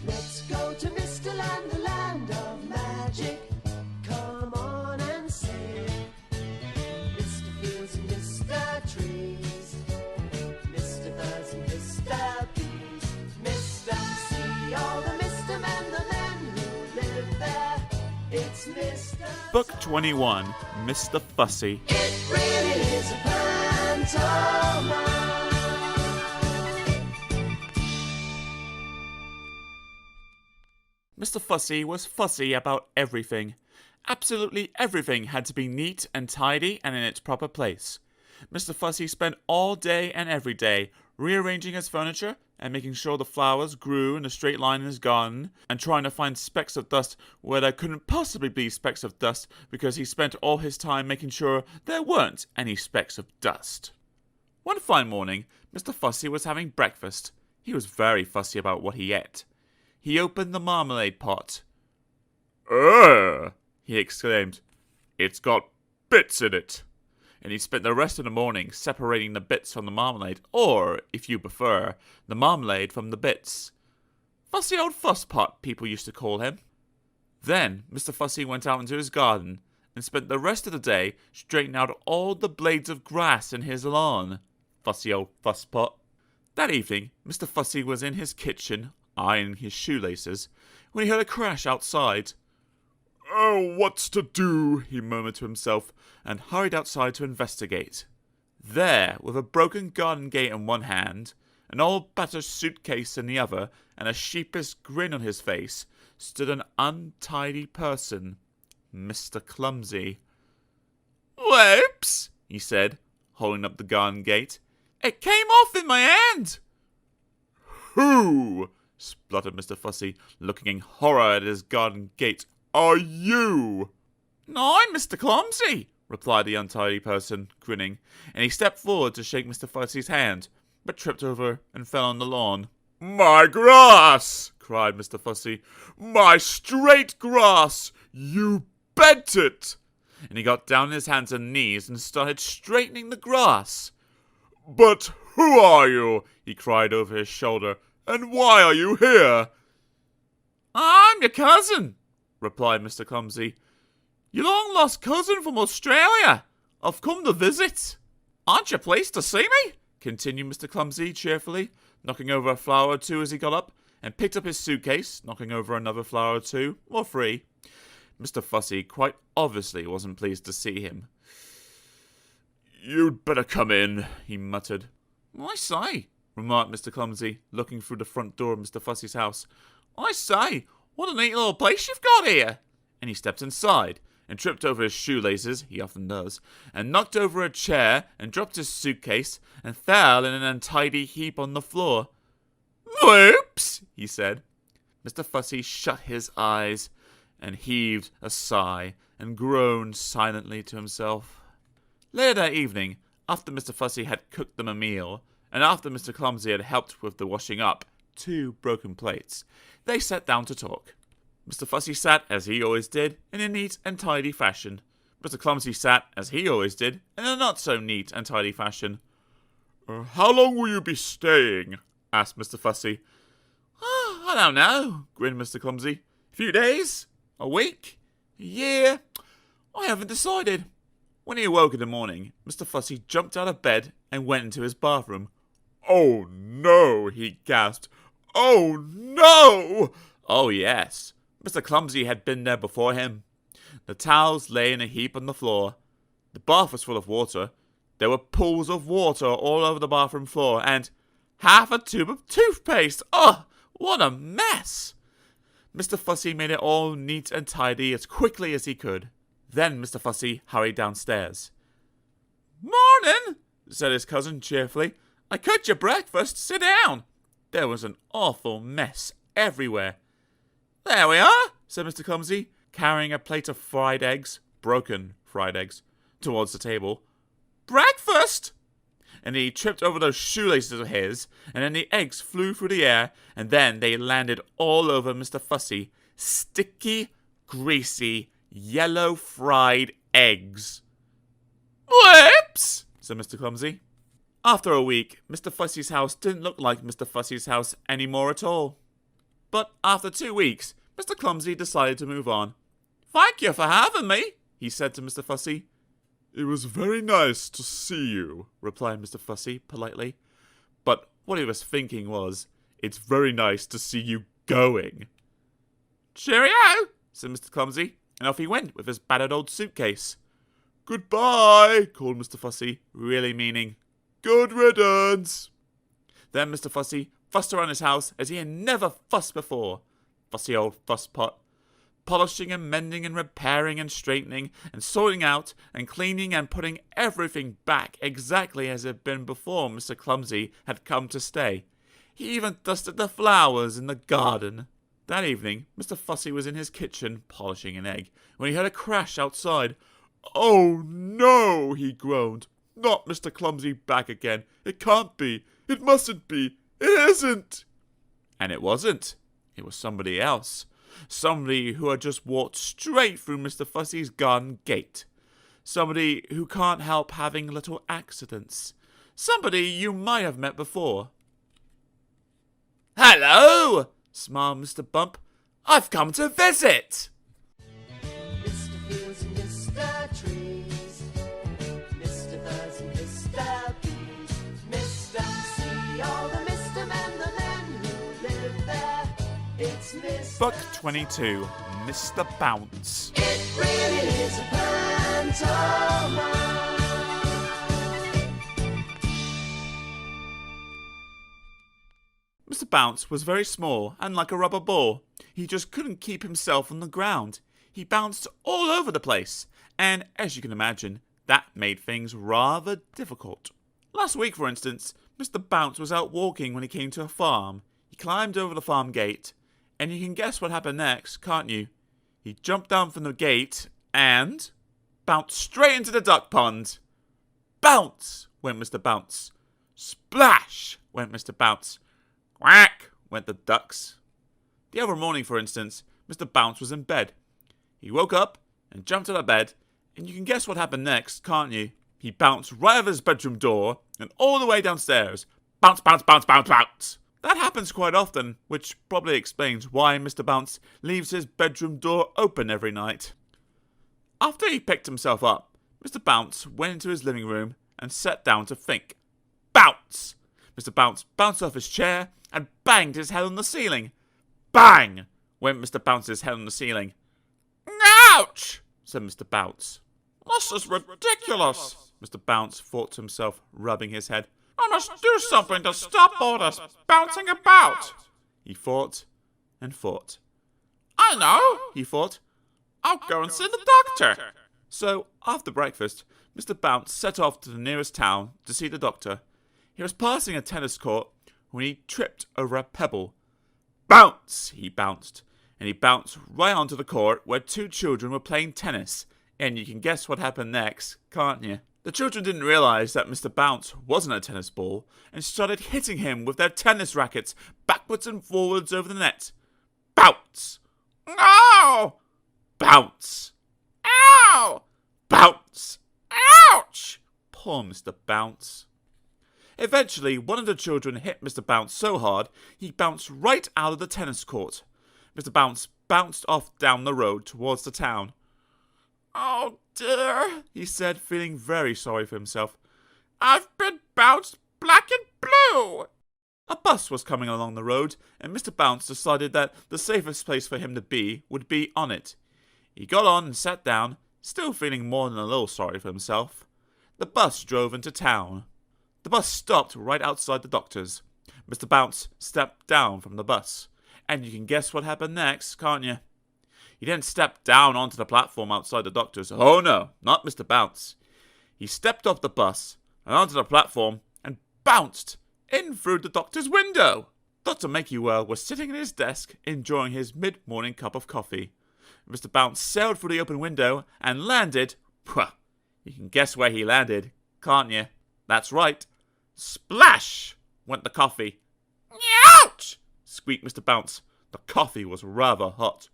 Let's go to Mr. Land, the land of magic. Come on and see Mr. Fields and Mr. Trees, Mr. Birds and Mr. Bees, Mr. Sea, all the Mr. Men, the men who live there. It's Mr. Book 21, Mr. Fussy. It really is a pantomime. Mr. Fussy was fussy about everything. Absolutely everything had to be neat and tidy and in its proper place. Mr. Fussy spent all day and every day rearranging his furniture and making sure the flowers grew in a straight line in his garden, and trying to find specks of dust where there couldn't possibly be specks of dust, because he spent all his time making sure there weren't any specks of dust. One fine morning, Mr. Fussy was having breakfast. He was very fussy about what he ate. He opened the marmalade pot. "Ugh!" he exclaimed. "It's got bits in it." And he spent the rest of the morning separating the bits from the marmalade, or, if you prefer, the marmalade from the bits. Fussy old fusspot, people used to call him. Then Mr. Fussy went out into his garden and spent the rest of the day straightening out all the blades of grass in his lawn. Fussy old fusspot. That evening, Mr. Fussy was in his kitchen, ironing his shoelaces, when he heard a crash outside. "Oh, what's to do?" he murmured to himself, and hurried outside to investigate. There, with a broken garden gate in one hand, an old battered suitcase in the other, and a sheepish grin on his face, stood an untidy person, Mr. Clumsy. "Whoops!" he said, holding up the garden gate. "It came off in my hand!" "Who," spluttered Mr. Fussy, looking in horror at his garden gate, "are you?" "I'm Mr. Clumsy," replied the untidy person, grinning, and he stepped forward to shake Mr. Fussy's hand, but tripped over and fell on the lawn. "My grass!" cried Mr. Fussy. "My straight grass! You bent it!" And he got down on his hands and knees and started straightening the grass. "But who are you?" he cried over his shoulder. "And why are you here?" "I'm your cousin," replied Mr. Clumsy. "Your long-lost cousin from Australia. I've come to visit." "Aren't you pleased to see me?" continued Mr. Clumsy cheerfully, knocking over a flower or two as he got up, and picked up his suitcase, knocking over another flower or two, or three. Mr. Fussy quite obviously wasn't pleased to see him. "You'd better come in," he muttered. "I say," remarked Mr. Clumsy, looking through the front door of Mr. Fussy's house. "I say, what a neat little place you've got here." And he stepped inside, and tripped over his shoelaces, he often does, and knocked over a chair, and dropped his suitcase, and fell in an untidy heap on the floor. "Whoops!" he said. Mr. Fussy shut his eyes, and heaved a sigh, and groaned silently to himself. Later that evening, after Mr. Fussy had cooked them a meal, and after Mr. Clumsy had helped with the washing up 2 broken plates, they sat down to talk. Mr. Fussy sat, as he always did, in a neat and tidy fashion. Mr. Clumsy sat, as he always did, in a not-so-neat and tidy fashion. "How long will you be staying?" asked Mr. Fussy. "I don't know," grinned Mr. Clumsy. "A few days? A week? A year? I haven't decided." When he awoke in the morning, Mr. Fussy jumped out of bed and went into his bathroom. "Oh, no," he gasped. "Oh, no!" Oh, yes. Mr. Clumsy had been there before him. The towels lay in a heap on the floor. The bath was full of water. There were pools of water all over the bathroom floor, and half a tube of toothpaste. Oh, what a mess! Mr. Fussy made it all neat and tidy as quickly as he could. Then Mr. Fussy hurried downstairs. "Morning," said his cousin cheerfully. "I cooked your breakfast. Sit down." There was an awful mess everywhere. "There we are," said Mr. Clumsy, carrying a plate of fried eggs, broken fried eggs, towards the table. "Breakfast!" and he tripped over those shoelaces of his, and then the eggs flew through the air, and then they landed all over Mr. Fussy. Sticky, greasy, yellow fried eggs. "Whoops!" said Mr. Clumsy. After a week, Mr. Fussy's house didn't look like Mr. Fussy's house anymore at all. But after 2 weeks, Mr. Clumsy decided to move on. "Thank you for having me," he said to Mr. Fussy. "It was very nice to see you," replied Mr. Fussy politely. But what he was thinking was, "It's very nice to see you going." "Cheerio," said Mr. Clumsy, and off he went with his battered old suitcase. "Goodbye," called Mr. Fussy, really meaning, "Good riddance." Then Mr. Fussy fussed around his house as he had never fussed before. Fussy old fusspot. Polishing and mending and repairing and straightening and sorting out and cleaning and putting everything back exactly as it had been before Mr. Clumsy had come to stay. He even dusted the flowers in the garden. That evening, Mr. Fussy was in his kitchen polishing an egg when he heard a crash outside. "Oh no," he groaned. "Not Mr. Clumsy back again. It can't be. It mustn't be. It isn't." And it wasn't. It was somebody else. Somebody who had just walked straight through Mr. Fussy's garden gate. Somebody who can't help having little accidents. Somebody you might have met before. "Hello," smiled Mr. Bump. "I've come to visit." Mr. Fields and Mr. Trees, Mr. Birds and Mr. Bees, Mr. See all the Mr. Men, the men who live there. It's Mr. Book 22, Mr. Bounce. It really is a pantomime. Mr. Bounce was very small and like a rubber ball. He just couldn't keep himself on the ground. He bounced all over the place, and as you can imagine, that made things rather difficult. Last week, for instance, Mr. Bounce was out walking when he came to a farm. He climbed over the farm gate, and you can guess what happened next, can't you? He jumped down from the gate and bounced straight into the duck pond. Bounce went Mr. Bounce. Splash went Mr. Bounce. Quack went the ducks. The other morning, for instance, Mr. Bounce was in bed. He woke up and jumped out of bed, and you can guess what happened next, can't you? He bounced right out of his bedroom door and all the way downstairs. Bounce, bounce, bounce, bounce, bounce. That happens quite often, which probably explains why Mr. Bounce leaves his bedroom door open every night. After he picked himself up, Mr. Bounce went into his living room and sat down to think. Bounce! Mr. Bounce bounced off his chair and banged his head on the ceiling. Bang! Went Mr. Bounce's head on the ceiling. "Ouch!" said Mr. Bounce. "This is ridiculous," Mr. Bounce thought to himself, rubbing his head. "I must do something to stop all this bouncing about." He thought and thought. "I know," he thought. "I'll go and see the doctor." So, after breakfast, Mr. Bounce set off to the nearest town to see the doctor. He was passing a tennis court when he tripped over a pebble. Bounce! He bounced, and he bounced right onto the court where two children were playing tennis. And you can guess what happened next, can't you? The children didn't realize that Mr. Bounce wasn't a tennis ball and started hitting him with their tennis rackets backwards and forwards over the net. Bounce! Ow! Bounce! Ow! Bounce! Ouch! Poor Mr. Bounce. Eventually, one of the children hit Mr. Bounce so hard, he bounced right out of the tennis court. Mr. Bounce bounced off down the road towards the town. "Oh dear," he said, feeling very sorry for himself. "I've been bounced black and blue." A bus was coming along the road, and Mr. Bounce decided that the safest place for him to be would be on it. He got on and sat down, still feeling more than a little sorry for himself. The bus drove into town. The bus stopped right outside the doctor's. Mr. Bounce stepped down from the bus. And you can guess what happened next, can't you? He didn't step down onto the platform outside the doctor's. Oh no, not Mr. Bounce. He stepped off the bus and onto the platform and bounced in through the doctor's window. Dr. Makey-Well was sitting at his desk enjoying his mid-morning cup of coffee. Mr. Bounce sailed through the open window and landed. You can guess where he landed, can't you? That's right, Splash went the coffee. Ouch! Squeaked Mr. Bounce. The coffee was rather hot.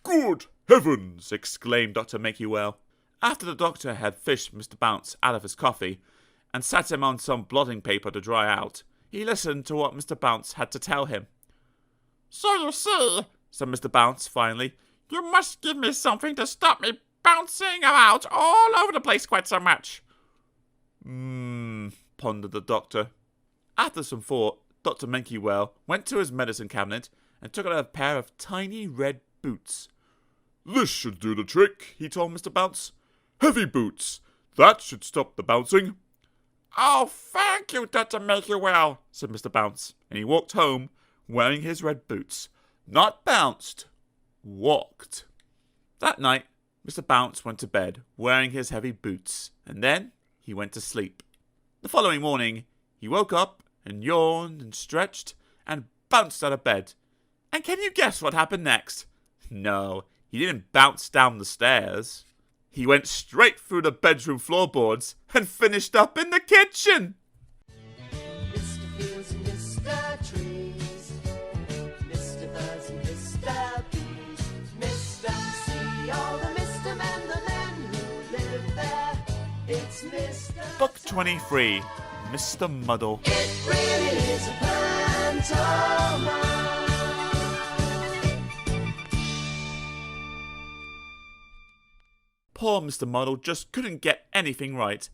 Good heavens! Exclaimed Dr. Makewell. After the doctor had fished Mr. Bounce out of his coffee and sat him on some blotting paper to dry out, he listened to what Mr. Bounce had to tell him. So you see, said Mr. Bounce finally, you must give me something to stop me bouncing about all over the place quite so much. Pondered the doctor. After some thought, Dr. Makewell went to his medicine cabinet and took out a pair of tiny red boots. This should do the trick, he told Mr. Bounce. Heavy boots. That should stop the bouncing. Oh, thank you, Dr. Makewell, said Mr. Bounce, and he walked home wearing his red boots. Not bounced, walked. That night, Mr. Bounce went to bed wearing his heavy boots, and then he went to sleep. The following morning, he woke up and yawned and stretched and bounced out of bed. And can you guess what happened next? No, he didn't bounce down the stairs. He went straight through the bedroom floorboards and finished up in the kitchen. Mr. Fields and Mr. Trees, Mr. Birds and Mr. Bees, Mr. See all the Mr. Men, the men who live there. It's Mr. Book 23, Mr. Muddle. It really is a pantomime. Poor Mr. Muddle just couldn't get anything right.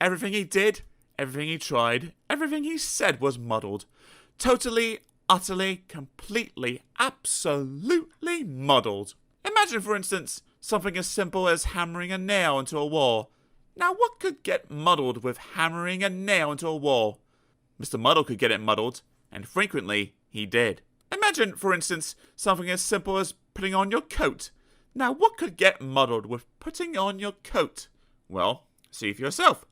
Everything he did, everything he tried, everything he said was muddled. Totally, utterly, completely, absolutely muddled. Imagine, for instance, something as simple as hammering a nail into a wall. Now, what could get muddled with hammering a nail into a wall? Mr. Muddle could get it muddled, and frequently he did. Imagine, for instance, something as simple as putting on your coat. Now, what could get muddled with putting on your coat? Well, see for yourself.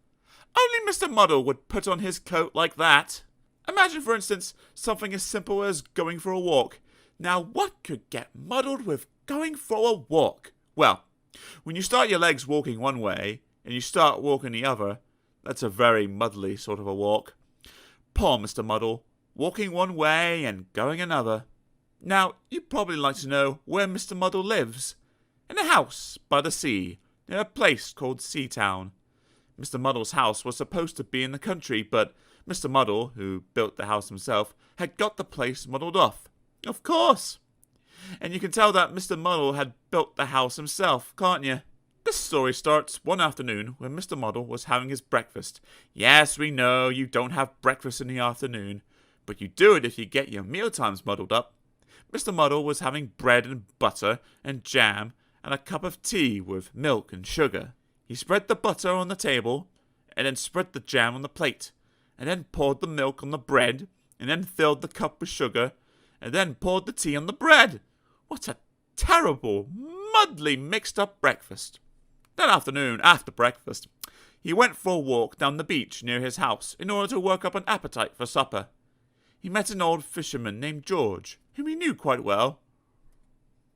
Only Mr. Muddle would put on his coat like that. Imagine, for instance, something as simple as going for a walk. Now, what could get muddled with going for a walk? Well, when you start your legs walking one way, and you start walking the other, that's a very muddly sort of a walk. Poor Mr. Muddle, walking one way and going another. Now, you'd probably like to know where Mr. Muddle lives. In a house by the sea, near a place called Seatown. Mr. Muddle's house was supposed to be in the country, but Mr. Muddle, who built the house himself, had got the place muddled off. Of course! And you can tell that Mr. Muddle had built the house himself, can't you? This story starts one afternoon when Mr. Muddle was having his breakfast. Yes, we know you don't have breakfast in the afternoon, but you do it if you get your mealtimes muddled up. Mr. Muddle was having bread and butter and jam and a cup of tea with milk and sugar. He spread the butter on the table, and then spread the jam on the plate, and then poured the milk on the bread, and then filled the cup with sugar, and then poured the tea on the bread. What a terrible, muddly, mixed-up breakfast. That afternoon, after breakfast, he went for a walk down the beach near his house in order to work up an appetite for supper. He met an old fisherman named George, whom he knew quite well.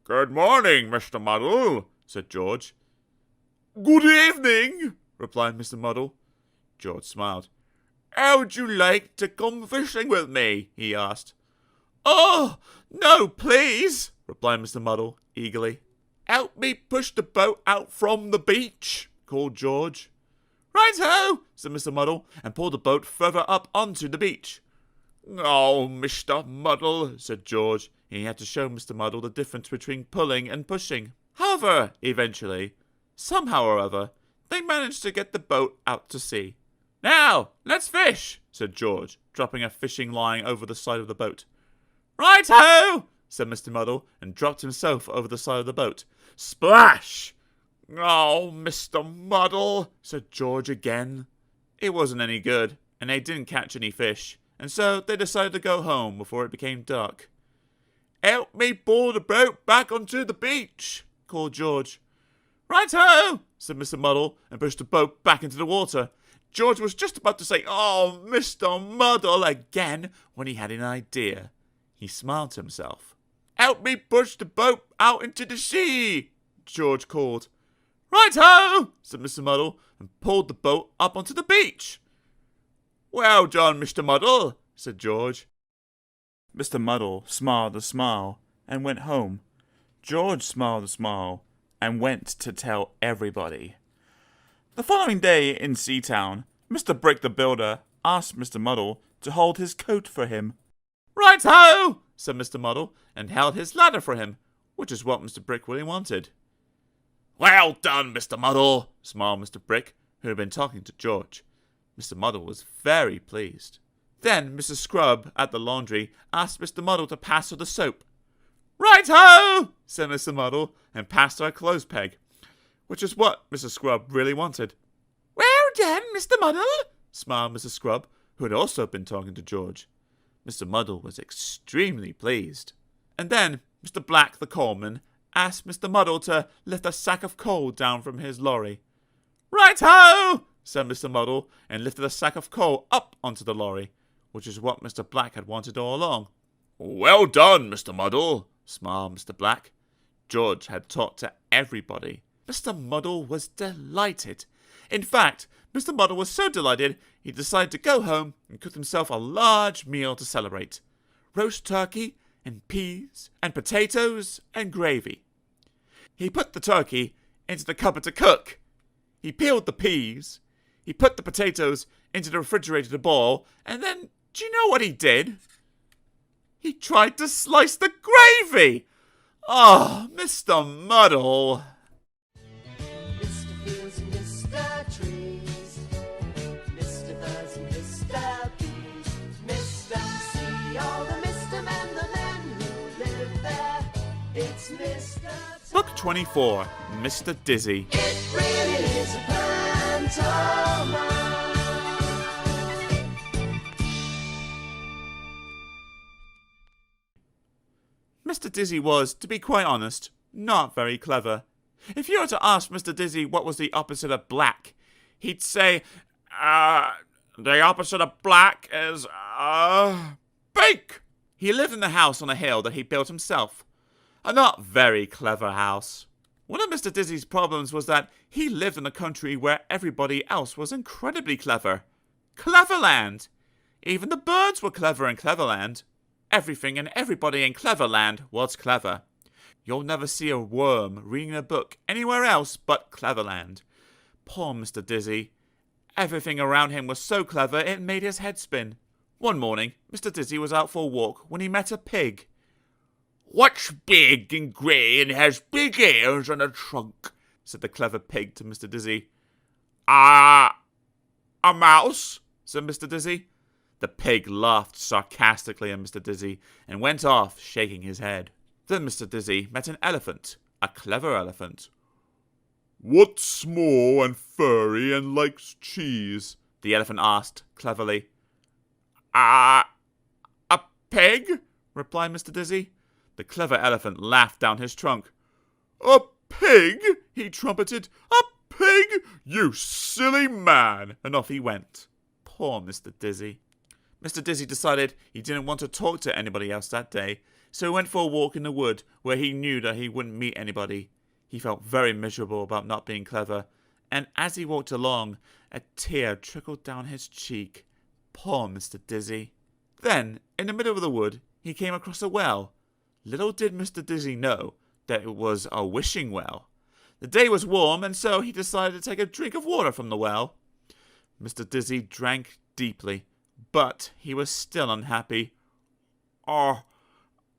"Good morning, Mr. Muddle," said George. "Good evening," replied Mr. Muddle. George smiled. "How'd you like to come fishing with me?" he asked. "Oh, no, please," replied Mr. Muddle eagerly. "Help me push the boat out from the beach," called George. "Right-ho," said Mr. Muddle, and pulled the boat further up onto the beach. "Oh, Mr. Muddle," said George. He had to show Mr. Muddle the difference between pulling and pushing. However, eventually, somehow or other, they managed to get the boat out to sea. "Now, let's fish," said George, dropping a fishing line over the side of the boat. "Right-ho," said Mr. Muddle, and dropped himself over the side of the boat. Splash! "Oh, Mr. Muddle," said George again. It wasn't any good, and they didn't catch any fish, and so they decided to go home before it became dark. "Help me pull the boat back onto the beach," called George. "Right-ho," said Mr. Muddle, and pushed the boat back into the water. George was just about to say, "Oh, Mr. Muddle," again, when he had an idea. He smiled to himself. "Help me push the boat out into the sea," George called. "Right-ho," said Mr. Muddle, and pulled the boat up onto the beach. Well done, Mr. Muddle, said George. Mr. Muddle smiled a smile and went home. George smiled a smile and went to tell everybody. The following day in Seatown, Mr. Brick the Builder asked Mr. Muddle to hold his coat for him. Right-ho, said Mr. Muddle, and held his ladder for him, which is what Mr. Brick really wanted. Well done, Mr. Muddle, smiled Mr. Brick, who had been talking to George. Mr. Muddle was very pleased. Then Mrs. Scrub at the laundry asked Mr. Muddle to pass her the soap. Right-ho, said Mr. Muddle, and passed her a clothes peg, which is what Mrs. Scrub really wanted. Well done, Mr. Muddle, smiled Mrs. Scrub, who had also been talking to George. Mr. Muddle was extremely pleased. And then Mr. Black the coalman asked Mr. Muddle to lift a sack of coal down from his lorry. Right-ho, said Mr. Muddle, and lifted a sack of coal up onto the lorry, which is what Mr. Black had wanted all along. Well done, Mr. Muddle, smiled Mr. Black. George had talked to everybody. Mr. Muddle was delighted. In fact, Mr. Muddle was so delighted, he decided to go home and cook himself a large meal to celebrate. Roast turkey and peas and potatoes and gravy. He put the turkey into the cupboard to cook. He peeled the peas. He put the potatoes into the refrigerator to boil, and then, do you know what he did? He tried to slice the gravy! Oh, Mr. Muddle! Mr. Fields and Mr. Trees, Mr. Birds and Mr. Bees, Mr. See all the Mr. Men, the men who live there. It's Mr. Book 24, Mr. Dizzy. It really is a pantomime. Mr. Dizzy was, to be quite honest, not very clever. If you were to ask Mr. Dizzy what was the opposite of black, he'd say, the opposite of black is, pink. He lived in the house on a hill that he built himself. A not very clever house. One of Mr. Dizzy's problems was that he lived in a country where everybody else was incredibly clever. Cleverland! Even the birds were clever in Cleverland. Everything and everybody in Cleverland was clever. You'll never see a worm reading a book anywhere else but Cleverland. Poor Mr. Dizzy. Everything around him was so clever it made his head spin. One morning, Mr. Dizzy was out for a walk when he met a pig. What's big and grey and has big ears and a trunk? Said the clever pig to Mr. Dizzy. A mouse, said Mr. Dizzy. The pig laughed sarcastically at Mr. Dizzy and went off, shaking his head. Then Mr. Dizzy met an elephant, a clever elephant. What's small and furry and likes cheese? The elephant asked, cleverly. A pig? Replied Mr. Dizzy. The clever elephant laughed down his trunk. A pig? He trumpeted. A pig? You silly man! And off he went. Poor Mr. Dizzy. Mr. Dizzy decided he didn't want to talk to anybody else that day, so he went for a walk in the wood where he knew that he wouldn't meet anybody. He felt very miserable about not being clever, and as he walked along, a tear trickled down his cheek. Poor Mr. Dizzy. Then, in the middle of the wood, he came across a well. Little did Mr. Dizzy know that it was a wishing well. The day was warm, and so he decided to take a drink of water from the well. Mr. Dizzy drank deeply, but he was still unhappy. Oh,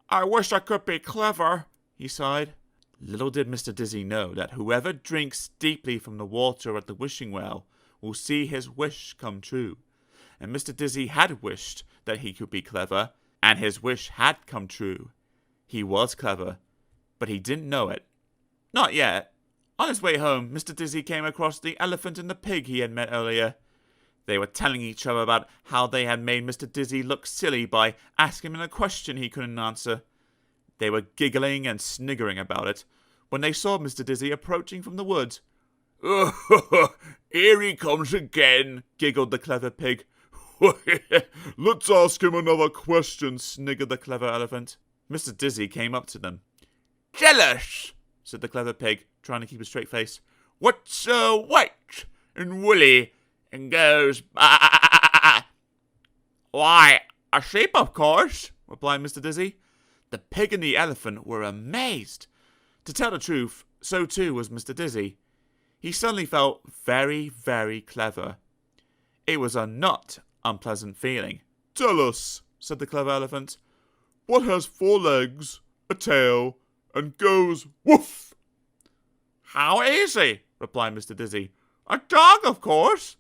I wish I could be clever, he sighed. Little did Mr. Dizzy know that whoever drinks deeply from the water at the wishing well will see his wish come true. And Mr. Dizzy had wished that he could be clever, and his wish had come true. He was clever, but he didn't know it. Not yet. On his way home, Mr. Dizzy came across the elephant and the pig he had met earlier. They were telling each other about how they had made Mr. Dizzy look silly by asking him a question he couldn't answer. They were giggling and sniggering about it when they saw Mr. Dizzy approaching from the woods. "Oh, here he comes again," giggled the clever pig. "Let's ask him another question," sniggered the clever elephant. Mr. Dizzy came up to them. "Tell us," said the clever pig, trying to keep a straight face, "what's white and woolly and goes Why, a sheep, of course, replied Mr. Dizzy. The pig and the elephant were amazed. To tell the truth, so too was Mr. Dizzy. He suddenly felt very, very clever. It was a not unpleasant feeling. Tell us, said the clever elephant, what has 4 legs, a tail, and goes woof? How easy, replied Mr. Dizzy. A dog, of course.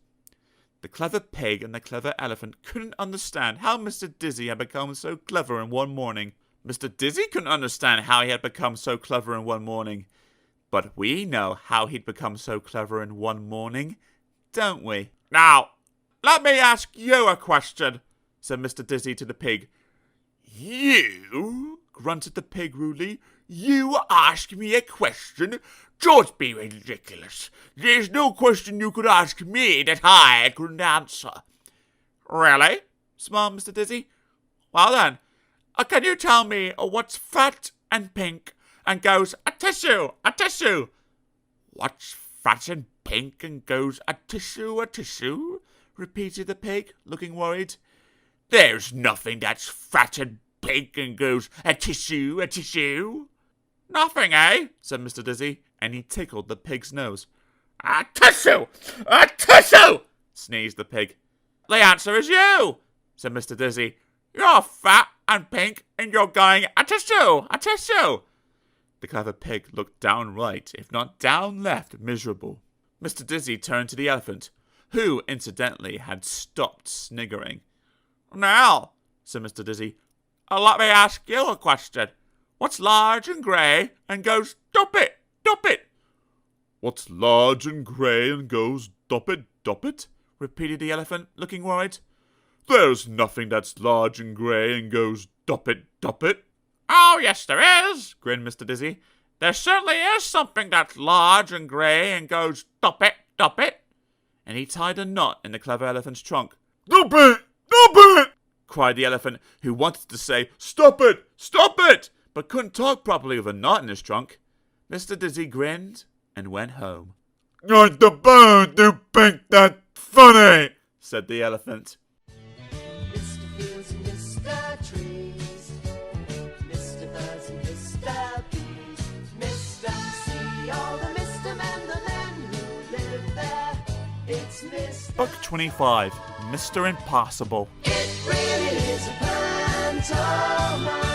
The clever pig and the clever elephant couldn't understand how Mr. Dizzy had become so clever in one morning. Mr. Dizzy couldn't understand how he had become so clever in one morning. But we know how he'd become so clever in one morning, don't we? Now, let me ask you a question, said Mr. Dizzy to the pig. You? Grunted the pig rudely. You ask me a question? Don't be ridiculous. There's no question you could ask me that I couldn't answer. Really? Smiled Mr. Dizzy. Well then, can you tell me what's fat and pink and goes a tissue, a tissue? What's fat and pink and goes a tissue, a tissue? Repeated the pig, looking worried. There's nothing that's fat and pink and goes a tissue, a tissue. Nothing, eh? Said Mr. Dizzy, and he tickled the pig's nose. A tissue! A tissue! Sneezed the pig. The answer is you, said Mr. Dizzy. You're fat and pink and you're going a tissue, a tissue. The clever pig looked downright, if not down left, miserable. Mr. Dizzy turned to the elephant, who, incidentally, had stopped sniggering. Now, said Mr. Dizzy, let me ask you a question. What's large and grey and goes dop-it, dop-it? What's large and grey and goes dop-it, dop-it? Repeated the elephant, looking worried. There's nothing that's large and grey and goes dop-it, dop-it. Oh, yes, there is, grinned Mr. Dizzy. There certainly is something that's large and grey and goes dop-it, dop-it. And he tied a knot in the clever elephant's trunk. Dop-it, dop-it, cried the elephant, who wanted to say, stop it, but couldn't talk properly with a knot in his trunk. Mr. Dizzy grinned and went home. Not the bird to think that funny, said the elephant. Mr. Fields and Mr. Trees, Mr. Birds and Mr. Bees, Mr. Sea, all the Mr. Men, the men who live there. It's Mr. Book 25, Mr. Impossible. It really is a pantomime.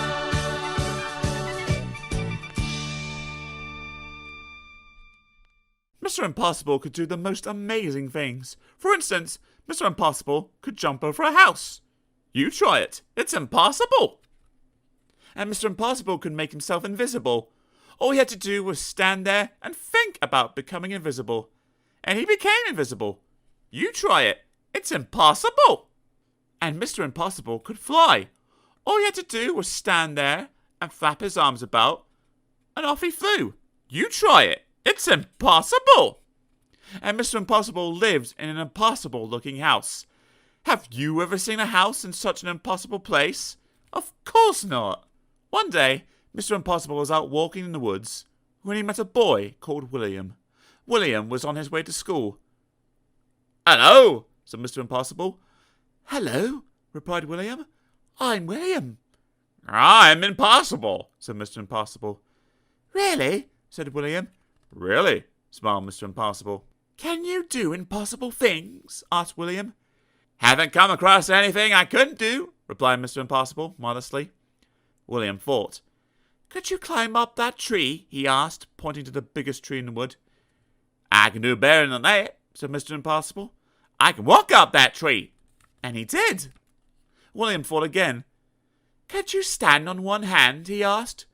Mr. Impossible could do the most amazing things. For instance, Mr. Impossible could jump over a house. You try it. It's impossible. And Mr. Impossible could make himself invisible. All he had to do was stand there and think about becoming invisible. And he became invisible. You try it. It's impossible. And Mr. Impossible could fly. All he had to do was stand there and flap his arms about, and off he flew. You try it. It's impossible! And Mr. Impossible lives in an impossible-looking house. Have you ever seen a house in such an impossible place? Of course not! One day, Mr. Impossible was out walking in the woods when he met a boy called William. William was on his way to school. Hello, said Mr. Impossible. Hello, replied William. I'm William. I'm impossible, said Mr. Impossible. Really? Said William. Really? Smiled Mr. Impossible. Can you do impossible things? Asked William. Haven't come across anything I couldn't do, replied Mr. Impossible modestly. William thought. Could you climb up that tree? He asked, pointing to the biggest tree in the wood. I can do better than that, said Mr. Impossible. I can walk up that tree. And he did. William thought again. Could you stand on one hand? He asked.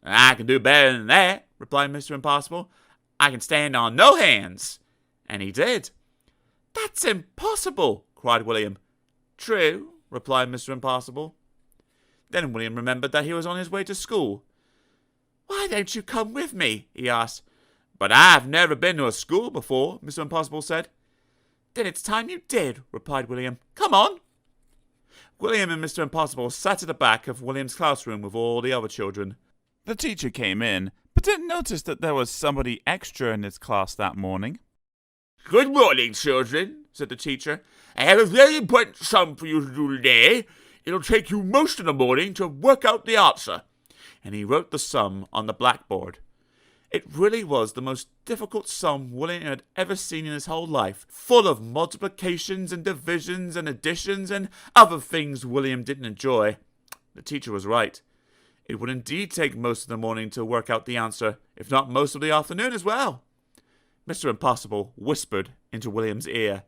I can do better than that, replied Mr. Impossible. I can stand on no hands. And he did. That's impossible, cried William. True, replied Mr. Impossible. Then William remembered that he was on his way to school. Why don't you come with me? He asked. But I've never been to a school before, Mr. Impossible said. Then it's time you did, replied William. Come on. William and Mr. Impossible sat at the back of William's classroom with all the other children. The teacher came in, but didn't notice that there was somebody extra in his class that morning. Good morning, children, said the teacher. "I have a very important sum for you to do today. It'll take you most of the morning to work out the answer." And he wrote the sum on the blackboard. It really was the most difficult sum William had ever seen in his whole life, full of multiplications and divisions and additions and other things William didn't enjoy. The teacher was right. It would indeed take most of the morning to work out the answer, if not most of the afternoon as well. Mr. Impossible whispered into William's ear.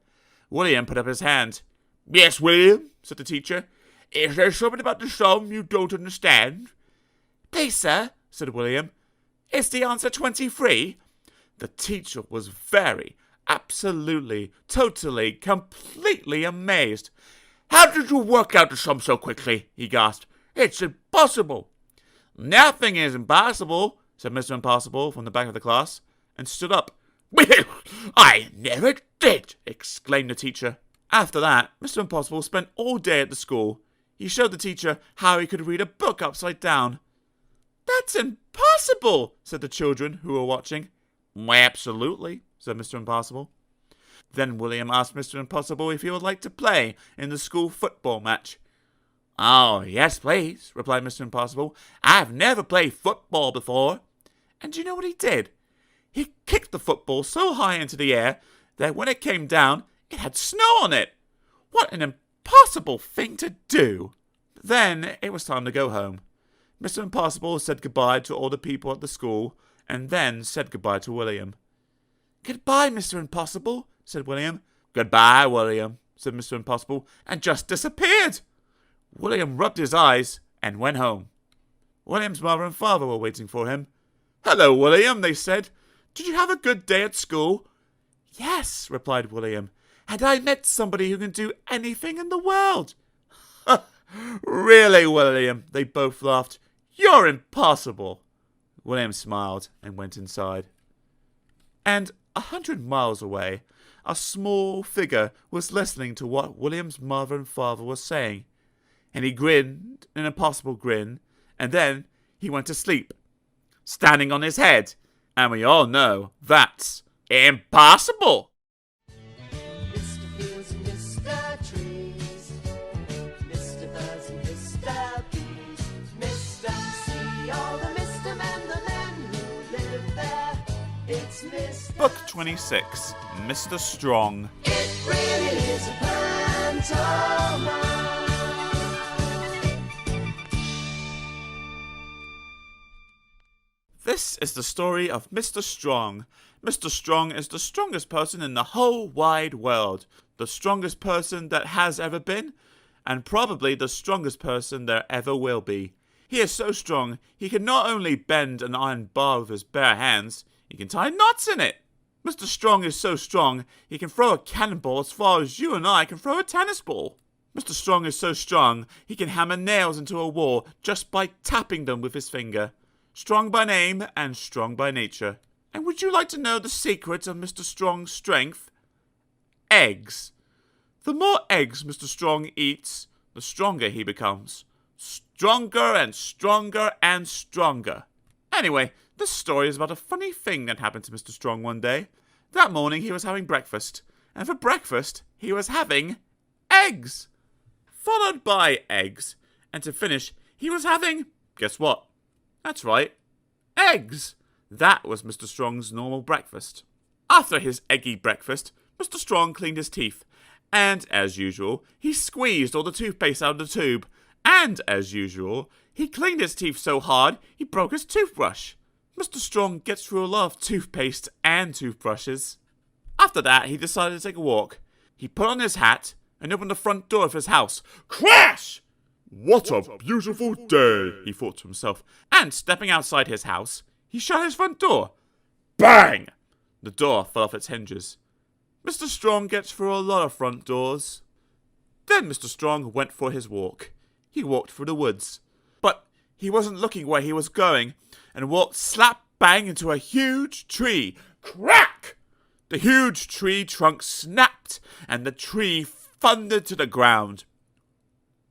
William put up his hand. "Yes, William," said the teacher. "Is there something about the sum you don't understand?" "Please, sir," said William, "is the answer 23? The teacher was very, absolutely, totally, completely amazed. "How did you work out the sum so quickly?" he gasped. "It's impossible." "Nothing is impossible," said Mr. Impossible from the back of the class, and stood up. "Well, I never did!" exclaimed the teacher. After that, Mr. Impossible spent all day at the school. He showed the teacher how he could read a book upside down. "That's impossible," said the children who were watching. "Absolutely," said Mr. Impossible. Then William asked Mr. Impossible if he would like to play in the school football match. "Oh, yes, please," replied Mr. Impossible. "I've never played football before." And do you know what he did? He kicked the football so high into the air that when it came down, it had snow on it. What an impossible thing to do! Then it was time to go home. Mr. Impossible said goodbye to all the people at the school, and then said goodbye to William. "Goodbye, Mr. Impossible," said William. "Goodbye, William," said Mr. Impossible, and just disappeared. William rubbed his eyes and went home. William's mother and father were waiting for him. "Hello, William," they said. "Did you have a good day at school?" "Yes," replied William, "and I met somebody who can do anything in the world." "Really, William?" They both laughed. "You're impossible." William smiled and went inside. And 100 miles away, a small figure was listening to what William's mother and father were saying. And he grinned an impossible grin, and then he went to sleep, standing on his head. And we all know that's impossible. Mr. Fields and Mr. Trees, Mr. Birds and Mr. Bees, Mr. Sea, all the Mr. Men, the men who live there. It's Mr. Book 26, Mr. Strong. It really is a pantomime. This is the story of Mr. Strong. Mr. Strong is the strongest person in the whole wide world. The strongest person that has ever been, and probably the strongest person there ever will be. He is so strong, he can not only bend an iron bar with his bare hands, he can tie knots in it. Mr. Strong is so strong, he can throw a cannonball as far as you and I can throw a tennis ball. Mr. Strong is so strong, he can hammer nails into a wall just by tapping them with his finger. Strong by name and strong by nature. And would you like to know the secret of Mr. Strong's strength? Eggs. The more eggs Mr. Strong eats, the stronger he becomes. Stronger and stronger and stronger. Anyway, this story is about a funny thing that happened to Mr. Strong one day. That morning he was having breakfast, and for breakfast he was having eggs. Followed by eggs, and to finish he was having, guess what? That's right, eggs. That was Mr. Strong's normal breakfast. After his eggy breakfast, Mr. Strong cleaned his teeth, and, as usual, he squeezed all the toothpaste out of the tube, and, as usual, he cleaned his teeth so hard he broke his toothbrush. Mr. Strong gets through a lot of toothpaste and toothbrushes. After that, he decided to take a walk. He put on his hat and opened the front door of his house. Crash! "What a beautiful day," he thought to himself, and stepping outside his house, he shut his front door. Bang! The door fell off its hinges. Mr. Strong gets through a lot of front doors. Then Mr. Strong went for his walk. He walked through the woods. But he wasn't looking where he was going, and walked slap bang into a huge tree. Crack! The huge tree trunk snapped, and the tree thundered to the ground.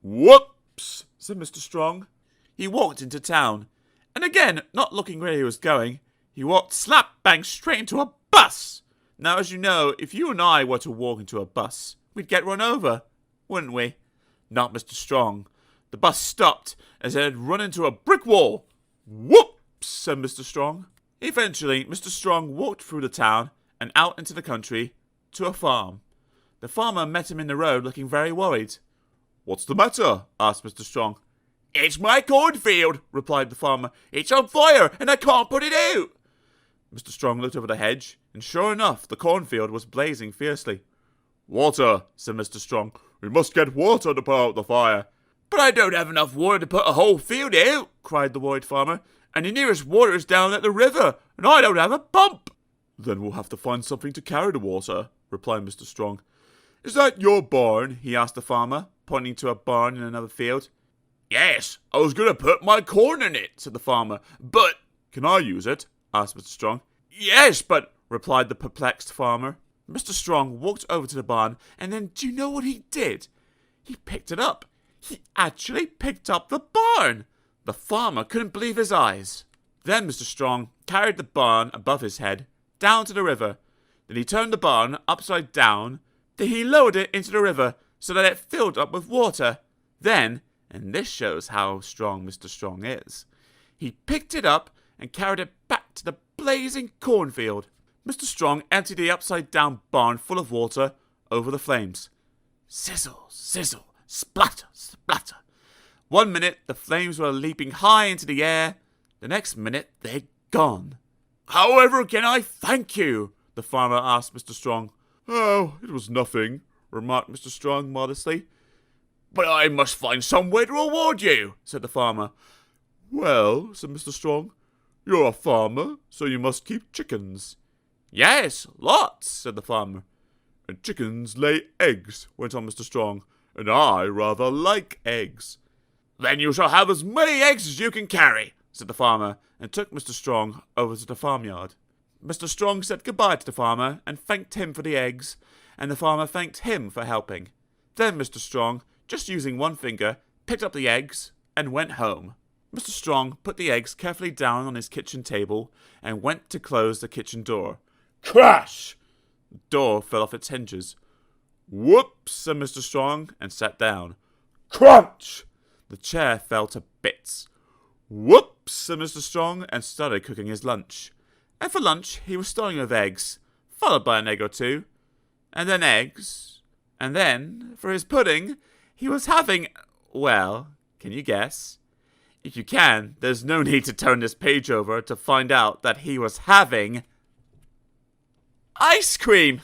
"Whoops," said Mr. Strong. He walked into town, and again, not looking where he was going, he walked slap bang straight into a bus. Now, as you know, if you and I were to walk into a bus, we'd get run over, wouldn't we? Not Mr. Strong. The bus stopped as it had run into a brick wall. Whoops, said Mr. Strong. Eventually, Mr. Strong walked through the town and out into the country to a farm. The farmer met him in the road looking very worried. What's the matter? Asked Mr. Strong. It's my cornfield, replied the farmer. It's on fire and I can't put it out. Mr. Strong looked over the hedge, and sure enough, the cornfield was blazing fiercely. Water, said Mr. Strong. We must get water to put out the fire. But I don't have enough water to put a whole field out, cried the worried farmer. And the nearest water is down at the river, and I don't have a pump. Then we'll have to find something to carry the water, replied Mr. Strong. Is that your barn? He asked the farmer, pointing to a barn in another field. Yes, I was going to put my corn in it, said the farmer, but... Can I use it? Asked Mr. Strong. Yes, but... replied the perplexed farmer. Mr. Strong walked over to the barn, and then do you know what he did? He picked it up. He actually picked up the barn. The farmer couldn't believe his eyes. Then Mr. Strong carried the barn above his head, down to the river. Then he turned the barn upside down. Then he lowered it into the river so that it filled up with water. Then, and this shows how strong Mr. Strong is, he picked it up and carried it back to the blazing cornfield. Mr. Strong emptied the upside-down barn full of water over the flames. Sizzle, sizzle, splatter, splatter. 1 minute, the flames were leaping high into the air. The next minute, they'd gone. However can I thank you? The farmer asked Mr. Strong. Oh, it was nothing, remarked Mr. Strong modestly. But I must find some way to reward you, said the farmer. Well, said Mr. Strong, you're a farmer, so you must keep chickens. Yes, lots, said the farmer. And chickens lay eggs, went on Mr. Strong, and I rather like eggs. Then you shall have as many eggs as you can carry, said the farmer, and took Mr. Strong over to the farmyard. Mr. Strong said goodbye to the farmer and thanked him for the eggs, and the farmer thanked him for helping. Then Mr. Strong, just using one finger, picked up the eggs and went home. Mr. Strong put the eggs carefully down on his kitchen table and went to close the kitchen door. Crash! The door fell off its hinges. Whoops, said Mr. Strong, and sat down. Crunch! The chair fell to bits. Whoops, said Mr. Strong, and started cooking his lunch. And for lunch, he was starting with eggs, followed by an egg or two, and then eggs. And then, for his pudding, he was having, well, can you guess? If you can, there's no need to turn this page over to find out that he was having ice cream.